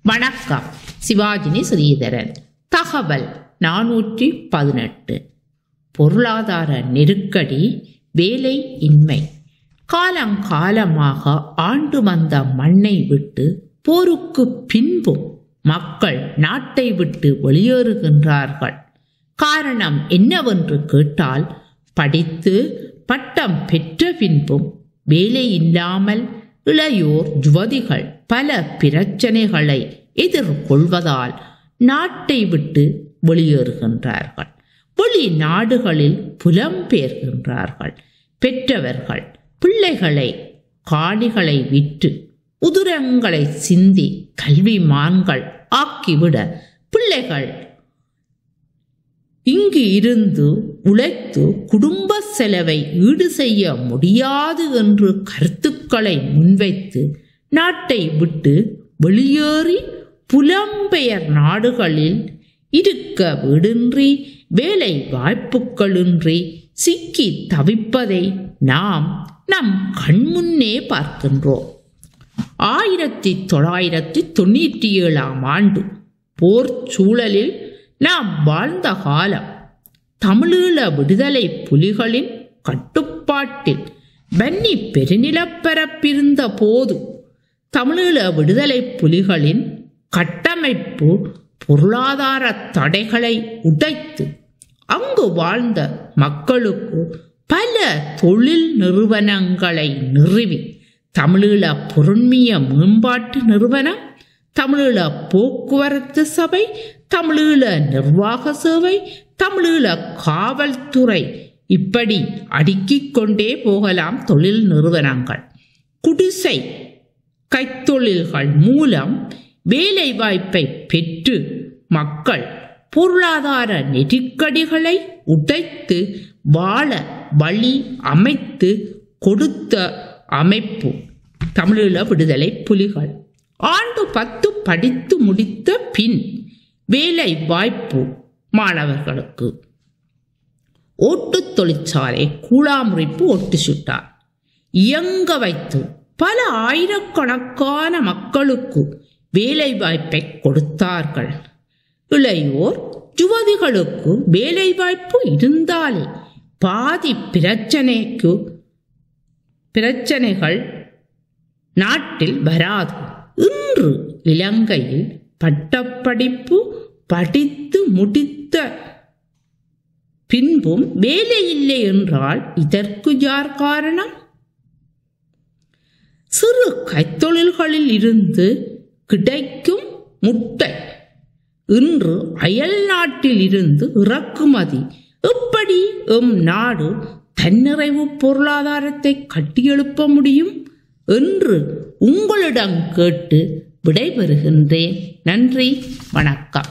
வணக்கம். சிவாஜினி ஸ்ரீதரன். தகவல் 418. பொருளாதார நெருக்கடி, வேலை இன்மை. காலங்காலமாக ஆண்டு வந்த மண்ணை விட்டு போருக்கு பின்பும் மக்கள் நாட்டை விட்டு வெளியேறுகின்றார்கள். காரணம் என்னவென்று கேட்டால், படித்து பட்டம் பெற்ற பின்பும் வேலை இல்லாமல் இளையோர் யுவதிகள் பல பிரச்சனைகளை எதிர்கொள்வதால் நாட்டை விட்டு வெளியேறுகின்றார்கள். வெளிநாடுகளில் புலம்பெயர்கின்றார்கள். பெற்றவர்கள் பிள்ளைகளை காணிகளை விற்று உதிரங்களை சிந்தி கல்விமான்கள் ஆக்கிவிட, பிள்ளைகள் இங்கு இருந்து உழைத்து குடும்ப செலவை ஈடு செய்ய முடியாது என்று கருத்துக்களை முன்வைத்து நாட்டை விட்டு வெளியேறி புலம்பெயர் நாடுகளில் இருக்க வீடின்றி வேலை வாய்ப்புகளின்றி சிக்கி தவிப்பதை நாம் நம் கண்முன்னே பார்க்கின்றோம். 1997 ஆண்டு போர் சூழலில் நாம் வாழ்ந்த காலம். தமிழீழ விடுதலை புலிகளின் கட்டுப்பாட்டில் வன்னி பெருநிலப்பரப்பிருந்த போது தமிழீழ விடுதலை புலிகளின் கட்டமைப்பு பொருளாதார தடைகளை உடைத்து அங்கு வாழ்ந்த மக்களுக்கு பல தொழில் நிறுவனங்களை நிறுவி, தமிழீழ பொருண்மைய மேம்பாட்டு நிறுவனம், தமிழீழ போக்குவரத்து சபை, தமிழீழ நிர்வாக சேவை, தமிழீழ காவல்துறை, இப்படி அடுக்கிக் கொண்டே போகலாம். தொழில் நிறுவனங்கள், குடிசை கைத்தொழில்கள் மூலம் வேலை வாய்ப்பை பெற்று மக்கள் பொருளாதார நெருக்கடிகளை உடைத்து வாழ வழி அமைத்து கொடுத்த அமைப்பு தமிழீழ விடுதலை புலிகள். ஆண்டு 10 படித்து முடித்த பின் வேலை வாய்ப்பு மாணவர்களுக்கு ஓட்டு தொழிற்சாலை கூழாமுறிப்பு ஒட்டு சுட்டார் இயங்க வைத்து பல ஆயிரக்கணக்கான மக்களுக்கு வேலை வாய்ப்பை கொடுத்தார்கள். இளையோர் யுவதிகளுக்கு வேலை வாய்ப்பு இருந்தாலே பாதி பிரச்சனைகள் நாட்டில் வராது. இன்று இலங்கையில் பட்டப்படிப்பு படித்து முடித்த பின்பும் வேலை இல்லை என்றால் இதற்கு யார் காரணம்? சிறு கைத்தொழில்களில் இருந்து கிடைக்கும் முட்டை இன்று அயல் நாட்டில் இருந்து இறக்குமதி. எப்படி எம் நாடு தன்னிறைவு பொருளாதாரத்தை கட்டியெழுப்ப முடியும் என்று உங்களிடம் கேட்டு விடைபெறுகின்றேன். நன்றி, வணக்கம்.